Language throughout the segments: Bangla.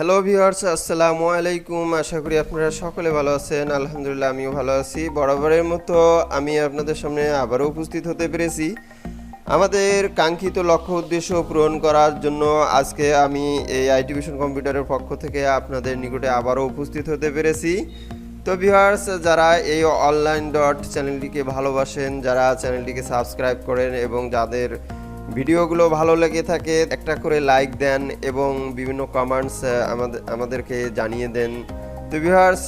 হ্যালো ভিউয়ার্স, আসসালামু আলাইকুম। আশা করি আপনারা সকলে ভালো আছেন। আলহামদুলিল্লাহ আমিও ভালো আছি। বরাবরের মতো আমি আপনাদের সামনে আবারও উপস্থিত হতে পেরেছি আমাদের কাঙ্ক্ষিত লক্ষ্য উদ্দেশ্য পূরণ করার জন্য। আজকে আমি এই আইটি ভিশন কম্পিউটারের পক্ষ থেকে আপনাদের নিকটে আবারও উপস্থিত হতে পেরেছি। তো ভিউয়ার্স, যারা এই অনলাইন ডট চ্যানেলটিকে ভালোবাসেন, যারা চ্যানেলটিকে সাবস্ক্রাইব করেন এবং যাদের ভিডিওগুলো ভালো লেগে থাকে একটা করে লাইক দেন এবং বিভিন্ন কমেন্টস আমাদেরকে জানিয়ে দেন। তো ভিউয়ার্স,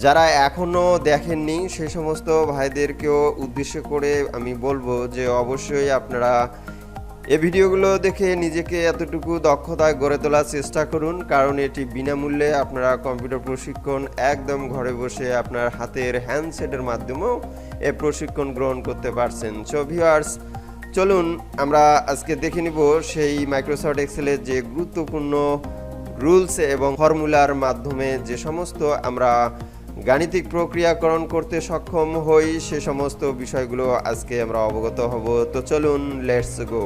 যারা এখনও দেখেননি সেই সমস্ত ভাইদেরকেও উদ্দেশ্য করে আমি বলবো যে অবশ্যই আপনারা এই ভিডিওগুলো দেখে নিজেকে এতটুকু দক্ষতায় গড়ে তোলার চেষ্টা করুন, কারণ এটি বিনামূল্যে আপনারা কম্পিউটার প্রশিক্ষণ একদম ঘরে বসে আপনার হাতের হ্যান্ডসেটের মাধ্যমেও এই প্রশিক্ষণ গ্রহণ করতে পারছেন। সো ভিউয়ার্স, চলুন আমরা আজকে দেখে নিব সেই মাইক্রোসফট এক্সেলের যে গুরুত্বপূর্ণ রুলস এবং ফর্মুলার মাধ্যমে যে সমস্ত আমরা গাণিতিক প্রক্রিয়াকরণ করতে সক্ষম হই সে সমস্ত বিষয়গুলো আজকে আমরা অবগত হব। তো চলুন, লেটস গো।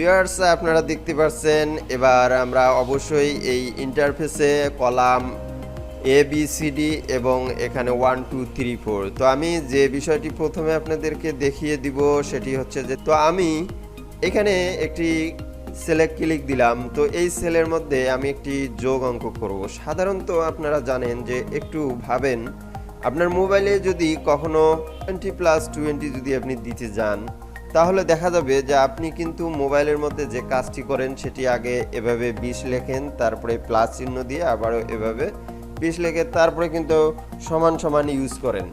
ভিউয়ার্স, আপনারা দেখতে পাচ্ছেন এবার আমরা অবশ্যই এই ইন্টারফেসে কলাম ABCD এবং এখানে 1 2 3 4। তো আমি যে বিষয়টি প্রথমে আপনাদেরকে দেখিয়ে দিব সেটি হচ্ছে যে আমি এখানে একটি সেলে ক্লিক দিলাম। তো এই সেলের মধ্যে আমি একটি যোগ অঙ্ক করব। সাধারণত আপনারা জানেন যে একটু ভাবেন, আপনার মোবাইলে যদি কখনো 20+20 যদি আপনি দিতে যান তাহলে দেখা যাবে যে আপনি কিন্তু মোবাইলের মধ্যে যে কাজটি করেন সেটি আগে এভাবে 20 লেখেন, তারপরে প্লাস চিহ্ন দিয়ে আবারও এভাবে 20 লেখে, তারপরে কিন্তু সমান সমান ইউজ করেন।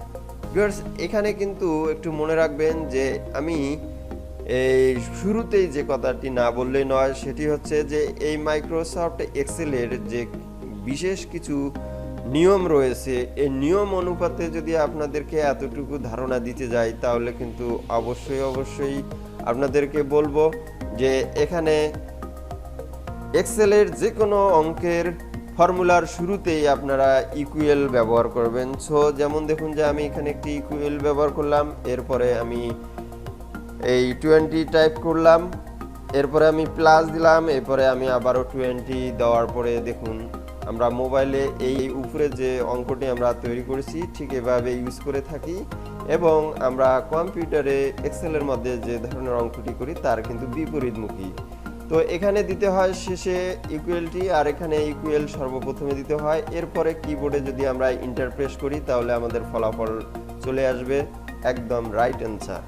ভিউয়ার্স, এখানে কিন্তু একটু মনে রাখবেন যে আমি এই শুরুতেই যে কথাটি না বললেই নয়, সেটি হচ্ছে যে এই মাইক্রোসফট এক্সেলের যে বিশেষ কিছু নিয়ম রয়েছে, এই নিয়ম অনুপাতে যদি আপনাদেরকে এতটুকু ধারণা দিতে যাই তাহলে কিন্তু অবশ্যই আপনাদেরকে বলবো যে এখানে এক্সেলের যে কোনো অঙ্কের ফর্মুলার শুরুতেই আপনারা ইকুয়াল ব্যবহার করবেন। সো যেমন দেখুন যে আমি এখানে একটি ইকুয়াল ব্যবহার করলাম, এরপরে আমি এই 20 টাইপ করলাম, এরপরে আমি প্লাস দিলাম, এরপরে আমি আবারও 20 দেওয়ার পরে দেখুন আমরা মোবাইলে এই উপরে যে অঙ্কটি আমরা তৈরি করেছি ঠিক এভাবে ইউজ করে থাকি এবং আমরা কম্পিউটারে এক্সেলের মধ্যে যে ধরনের অঙ্কটি করি তার কিন্তু বিপরীতমুখী। তো এখানে দিতে হয় শেষে ইকুয়ালটি, আর এখানে ইকুয়াল সর্বপ্রথমে দিতে হয়। এরপরে কিবোর্ডে যদি আমরা ইন্টার প্রেস করি তাহলে আমাদের ফলাফল চলে আসবে একদম রাইট অ্যান্সার।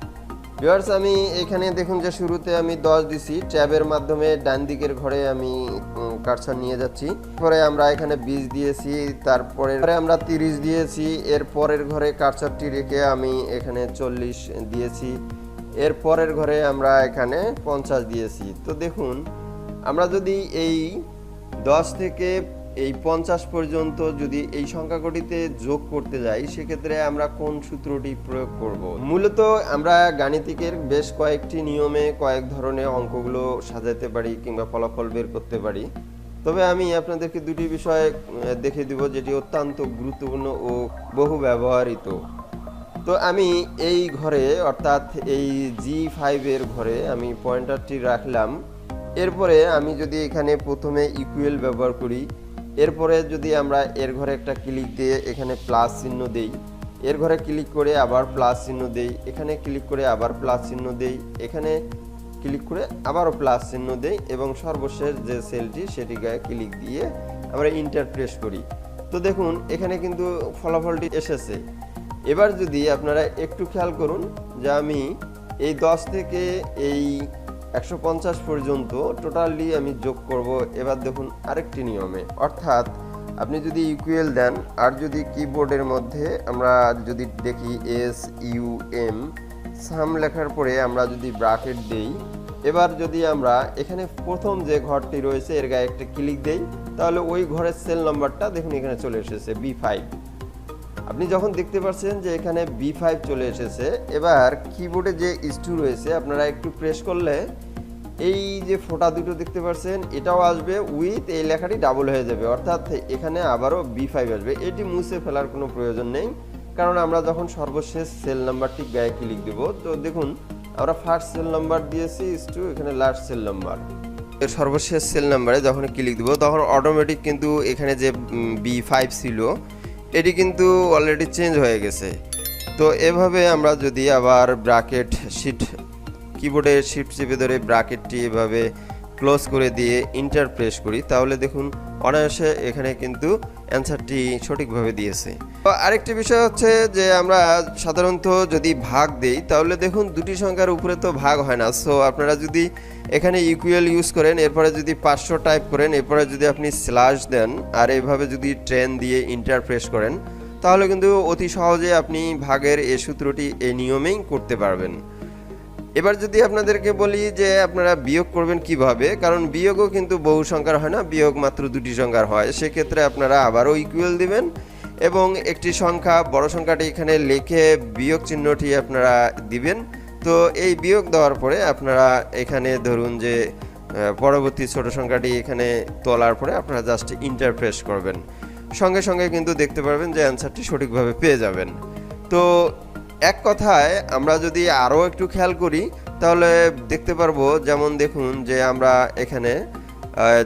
ভিউয়ার্স, আমি এখানে দেখুন যে শুরুতে আমি 10 দিছি, ট্যাবের মাধ্যমে ডান দিকের ঘরে আমি কার্সার নিয়ে যাচ্ছি। পরে আমরা এখানে 20 দিয়েছি, তারপরে আমরা 30 দিয়েছি, এর পরের ঘরে কার্সারটি রেখে আমি এখানে 40 দিয়েছি, এর পরের ঘরে আমরা এখানে 50 দিয়েছি। তো দেখুন আমরা যদি এই 10 থেকে এই 50 পর্যন্ত যদি এই সংখ্যাগুলিতে যোগ করতে যাই সেক্ষেত্রে আমরা কোন সূত্রটি প্রয়োগ করব। মূলত আমরা গাণিতিকের বেশ কয়েকটি নিয়মে কয়েক ধরনের অঙ্কগুলো সাজাতে পারি কিংবা ফলাফল বের করতে পারি। তবে আমি আপনাদেরকে দুটি বিষয় দেখে দিব যেটি অত্যন্ত গুরুত্বপূর্ণ ও বহু ব্যবহৃত। তো আমি এই ঘরে অর্থাৎ এই G5 এর ঘরে আমি পয়েন্টারটি রাখলাম। এরপরে আমি যদি এখানে প্রথমে ইকুয়াল ব্যবহার করি, এরপরে যদি আমরা এর ঘরে একটা ক্লিক দিয়ে এখানে প্লাস চিহ্ন দেই, এর ঘরে ক্লিক করে আবার প্লাস চিহ্ন দেই, এখানে ক্লিক করে আবার প্লাস চিহ্ন দেই, এখানে ক্লিক করে আবারও প্লাস চিহ্ন দেই এবং সর্বশেষ যে সেলটি সেটি গায়ে ক্লিক দিয়ে আমরা ইন্টার প্রেস করি। তো দেখুন এখানে কিন্তু ফলাফলটি এসেছে। এবার যদি আপনারা একটু খেয়াল করুন যে আমি এই 10 থেকে এই 150 পর্যন্ত টোটালি আমি যোগ করব। এবার দেখুন আরেকটি নিয়মে, অর্থাৎ আপনি যদি ইকুয়াল দেন আর যদি কিবোর্ডের মধ্যে আমরা যদি দেখি SUM সাম লেখার পরে আমরা যদি ব্র্যাকেট দেই, এবার যদি আমরা এখানে প্রথম যে ঘরটি রয়েছে এর গায়ে একটা ক্লিক দেই তাহলে ওই ঘরের সেল নাম্বারটা দেখুন এখানে চলে এসেছে B5। আপনি যখন দেখতে পাচ্ছেন যে এখানে B5 চলে এসেছে, এবার কিবোর্ডে যে S2 রয়েছে আপনারা একটু প্রেস করলে এই যে ফোঁটা দুটো দেখতে পাচ্ছেন এটাও আসবে, উইথ এই লেখাটি ডাবল হয়ে যাবে, অর্থাৎ এখানে আবারও B5 আসবে। এটি মুছে ফেলার কোনো প্রয়োজন নেই, কারণ আমরা যখন সর্বশেষ সেল নাম্বারটি গায়ে ক্লিক দেব, তো দেখুন আমরা ফার্স্ট সেল নাম্বার দিয়েছি ইস টু এখানে লাস্ট সেল নাম্বার। এর সর্বশেষ সেল নাম্বারে যখন ক্লিক দেব তখন অটোমেটিক কিন্তু এখানে যে B5 ছিল এটি কিন্তু অলরেডি চেঞ্জ হয়ে গেছে। তো এভাবে আমরা যদি আবার ব্র্যাকেট শিট কিবোর্ডে শিফট চেপে ধরে ব্র্যাকেটটি এভাবে ক্লোজ করে দিয়ে ইন্টার প্রেস করি, তাহলে দেখুন অনায়াসে এখানে কিন্তু অ্যান্সারটি সঠিকভাবে দিয়েছে। তো আরেকটি বিষয় হচ্ছে যে আমরা সাধারণত যদি ভাগ দেই তাহলে দেখুন দুটি সংখ্যার উপরে তো ভাগ হয় না। সো আপনারা যদি এখানে ইকুয়াল ইউজ করেন, এরপরে যদি 500 টাইপ করেন, এরপরে যদি আপনি স্ল্যাশ দেন আর এভাবে যদি ট্রেন দিয়ে ইন্টার প্রেস করেন, তাহলে কিন্তু অতি সহজে আপনি ভাগের এই সূত্রটি এই নিয়মেই করতে পারবেন। এবার যদি আপনাদেরকে বলি যে আপনারা বিয়োগ করবেন কিভাবে, কারণ বিয়োগও কিন্তু বহু সংখ্যার হয় না, বিয়োগ মাত্র দুটি সংখ্যার হয়। সেক্ষেত্রে আপনারা আবারও ইকুয়াল দিবেন এবং একটি সংখ্যা বড় সংখ্যাটি এখানে লিখে বিয়োগ চিহ্নটি আপনারা দিবেন। তো এই বিয়োগ দেওয়ার পরে আপনারা এখানে ধরুন যে পরবর্তী ছোট সংখ্যাটি এখানে তোলার পরে আপনারা জাস্ট ইন্টার প্রেস করবেন, সঙ্গে সঙ্গে কিন্তু দেখতে পারবেন যে অ্যান্সারটি সঠিকভাবে পেয়ে যাবেন। তো এক কথায় আমরা যদি আরও একটু খেয়াল করি তাহলে দেখতে পারবো, যেমন দেখুন যে আমরা এখানে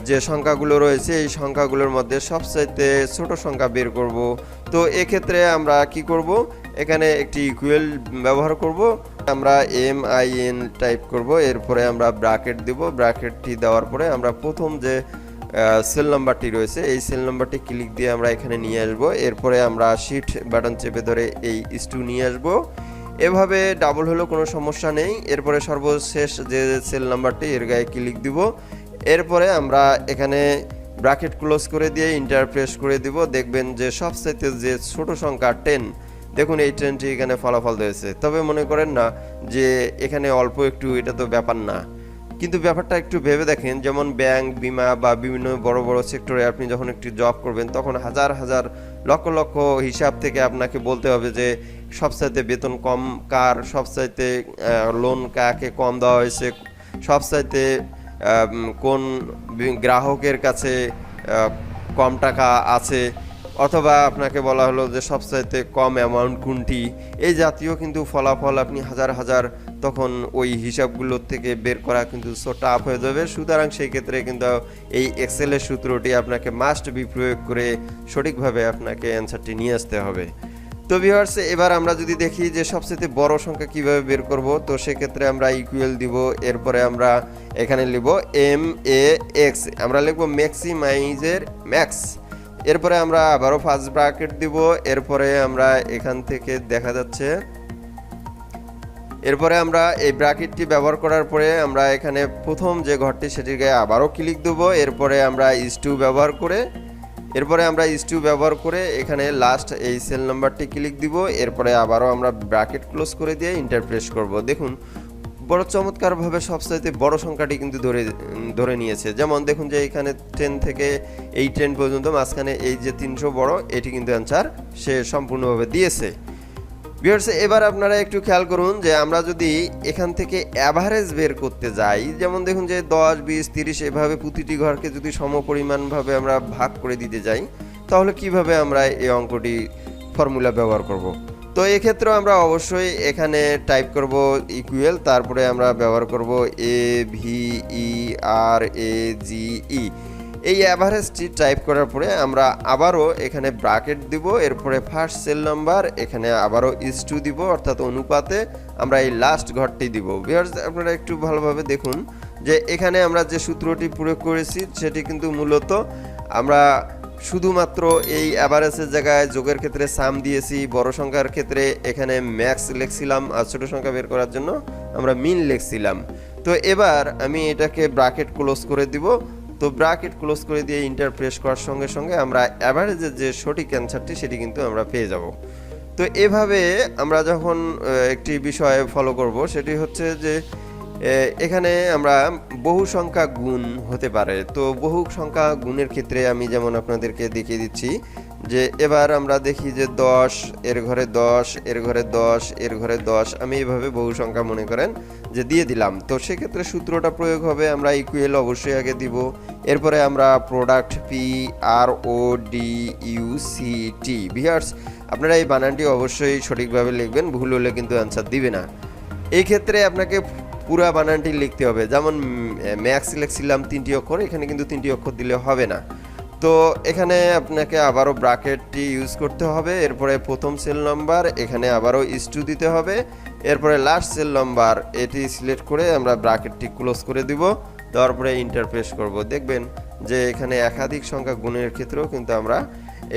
যে সংখ্যাগুলো রয়েছে এই সংখ্যাগুলোর মধ্যে সবচাইতে ছোট সংখ্যা বের করব। তো এক্ষেত্রে আমরা কি করব, এখানে একটি ইকুয়াল ব্যবহার করব, আমরা MIN টাইপ করব, এরপরে আমরা ব্র্যাকেট দেব, ব্র্যাকেটটি দেওয়ার পরে আমরা প্রথম যে সেল নাম্বারটি রয়েছে এই সেল নাম্বারটি ক্লিক দিয়ে আমরা এখানে নিয়ে আসব, এরপরে আমরা শিফট বাটন চেপে ধরে এই ইস2 নিয়ে আসব। এভাবে ডাবল হলেও কোনো সমস্যা নেই। এরপরে সর্বশেষ যে সেল নাম্বারটি এর গায়ে ক্লিক দিব, এরপরে আমরা এখানে ব্র্যাকেট ক্লোজ করে দিয়ে ইন্টার প্রেস করে দিব। দেখবেন যে সবচাইতে যে ছোট সংখ্যা 10, দেখুন এই 10টি এখানে ফলাফল দিয়েছে। তবে মনে করেন না যে এখানে অল্প একটু, এটা তো ব্যাপার না, কিন্তু ব্যাপারটা একটু ভেবে দেখেন, যেমন ব্যাংক, বিমা বা বিভিন্ন বড় বড় সেক্টরে আপনি যখন একটি জব করবেন তখন হাজার হাজার লক্ষ লক্ষ হিসাব থেকে আপনাকে বলতে হবে যে সবচাইতে বেতন কম কার, সবচাইতে লোন কাকে কম দেওয়া হয়েছে, সবচাইতে কোন গ্রাহকের কাছে কম টাকা আছে, অথবা আপনাকে বলা হলো যে সবচাইতে কম অ্যামাউন্ট কোনটি। এই জাতীয় কিন্তু ফলাফল আপনি হাজার হাজার, তখন ওই হিসাবগুলোর থেকে বের করা কিন্তু সো টাফ হয়ে যাবে। সুতরাং সেই ক্ষেত্রে কিন্তু এই এক্সেলের সূত্রটি আপনাকে মাস্ট বি প্রয়োগ করে সঠিকভাবে আপনাকে অ্যান্সারটি নিয়ে আসতে হবে। তো ভিউয়ার্স, এবার আমরা যদি দেখি যে সবচেয়ে বড় সংখ্যা কিভাবে বের করব, তো সেক্ষেত্রে আমরা ইকুয়াল দিব, এরপরে আমরা এখানে লিখব MAX, আমরা লিখব ম্যাক্সিমাইজের ম্যাক্স, এরপরে আমরা আবারও ফার্স্ট ব্র্যাকেট দিব, এরপরে আমরা এখান থেকে দেখা যাচ্ছে, এরপরে আমরা এই ব্র্যাকেটটি ব্যবহার করার পরে আমরা এখানে প্রথম যে ঘরটি সেটির গায়ে আবারও ক্লিক দেবো, এরপরে আমরা ইস2 ব্যবহার করে এখানে লাস্ট এই সেল নাম্বারটি ক্লিক দিব, এরপরে আবারও আমরা ব্র্যাকেট ক্লোজ করে দিয়ে ইন্টার প্রেস করব। দেখুন বড় চমৎকারভাবে সবচাইতে বড় সংখ্যাটি কিন্তু ধরে নিয়েছে। যেমন দেখুন যে এখানে 10 থেকে এই 10 পর্যন্ত মাঝখানে এই যে 300 বড়, এটি কিন্তু অ্যান্সার সে সম্পূর্ণভাবে দিয়েছে। ভিউয়ার্স, এবার আপনারা একটু খেয়াল করুন যে আমরা যদি এখান থেকে অ্যাভারেজ বের করতে যাই, যেমন দেখুন যে 10, 20, 30 এভাবে প্রতিটি ঘরকে যদি সমপরিমাণভাবে আমরা ভাগ করে দিতে যাই, তাহলে কিভাবে আমরা এই অঙ্কটি ফর্মুলা ব্যবহার করব। তো এক্ষেত্রে আমরা অবশ্যই এখানে টাইপ করব ইকুয়াল, তারপরে আমরা ব্যবহার করব AVERAGE। এই অ্যাভারেজটি টাইপ করার পরে আমরা আবারও এখানে ব্র্যাকেট দিব, এরপরে ফার্স্ট সেল নাম্বার, এখানে আবারও ইস2 দিব, অর্থাৎ অনুপাতে আমরা এই লাস্ট ঘরটি দিব। ভিউয়ার্স, আপনারা একটু ভালোভাবে দেখুন যে এখানে আমরা যে সূত্রটি প্রয়োগ করেছি সেটি কিন্তু মূলত আমরা শুধুমাত্র এই অ্যাভারেজের জায়গায় যোগের ক্ষেত্রে সাম দিয়েছি, বড় সংখ্যার ক্ষেত্রে এখানে ম্যাক্স লিখছিলাম, আর ছোট সংখ্যা বের করার জন্য আমরা মিন লিখছিলাম। তো এবার আমি এটাকে ব্র্যাকেট ক্লোজ করে দিব। তো ব্র্যাকেট ক্লোজ করে দিয়ে ইন্টার প্রেস করার সঙ্গে সঙ্গে আমরা অ্যাভারেজের যে সঠিক অ্যান্সারটি সেটি কিন্তু আমরা পেয়ে যাব। তো এভাবে আমরা যখন একটি বিষয় ফলো করব সেটি হচ্ছে যে এখানে আমরা বহু সংখ্যা গুণ হতে পারে। তো বহু সংখ্যা গুণের ক্ষেত্রে আমি যেমন আপনাদেরকে দেখিয়ে দিচ্ছি যে এবার আমরা দেখি যে 10 এর ঘরে 10 এর ঘরে 10 এর ঘরে 10, আমি এভাবে বহু সংখ্যা মনে করেন যে দিয়ে দিলাম। তো সেক্ষেত্রে সূত্রটা প্রয়োগ হবে, আমরা ইকুয়াল অবশ্যই আগে দিব, এরপরে আমরা প্রোডাক্ট PRODUCT। ভিউয়ার্স, আপনারা এই বানানটি অবশ্যই সঠিকভাবে লিখবেন, ভুল হলে কিন্তু অ্যান্সার দিবে না। এই ক্ষেত্রে আপনাকে পুরা বানানটি লিখতে হবে। যেমন ম্যাক্স লিখছিলাম 3টি অক্ষর, এখানে কিন্তু 3টি অক্ষর দিলে হবে না। তো এখানে আপনাকে আবারও ব্র্যাকেটটি ইউজ করতে হবে। এরপরে প্রথম সেল নাম্বার, এখানে আবারও *2 দিতে হবে। এরপরে লাস্ট সেল নাম্বার এটি সিলেক্ট করে আমরা ব্র্যাকেটটি ক্লোজ করে দিব, দেওয়ার পরে ইন্টার প্রেস করব। দেখবেন যে এখানে একাধিক সংখ্যা গুণের ক্ষেত্রেও কিন্তু আমরা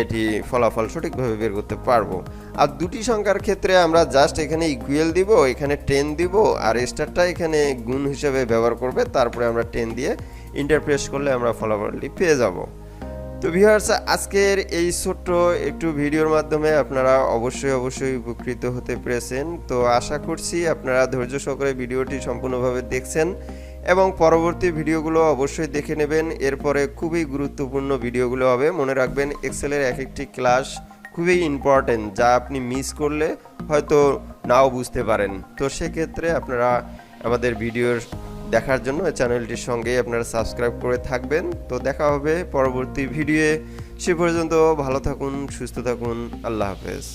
এটি ফলাফল সঠিকভাবে বের করতে পারবো। আর দুটি সংখ্যার ক্ষেত্রে আমরা জাস্ট এখানে ইকুয়াল দিব, এখানে 10 দিব, আর স্টারটা এখানে গুণ হিসেবে ব্যবহার করবে, তারপরে আমরা 10 দিয়ে ইন্টার প্রেস করলে আমরা ফলাফলটি পেয়ে যাব। তো ভিউয়ার্স, আজকের এই ছোট্ট একটু ভিডিওর মাধ্যমে আপনারা অবশ্যই উপকৃত হতে পেরেছেন। তো আশা করছি আপনারা ধৈর্য সহকারে ভিডিওটি সম্পূর্ণভাবে দেখছেন এবং পরবর্তী ভিডিওগুলো অবশ্যই দেখে নেবেন। এরপরে খুবই গুরুত্বপূর্ণ ভিডিওগুলো হবে। মনে রাখবেন এক্সেলের এক একটি ক্লাস খুবই ইম্পর্টেন্ট, যা আপনি মিস করলে হয়তো নাও বুঝতে পারেন। তো সেক্ষেত্রে আপনারা আমাদের ভিডিওর দেখার জন্য চ্যানেলটির সঙ্গে আপনারা সাবস্ক্রাইব করে থাকবেন। তো দেখা হবে পরবর্তী ভিডিওয়ে। সে পর্যন্ত ভালো থাকুন, সুস্থ থাকুন। আল্লাহ হাফেজ।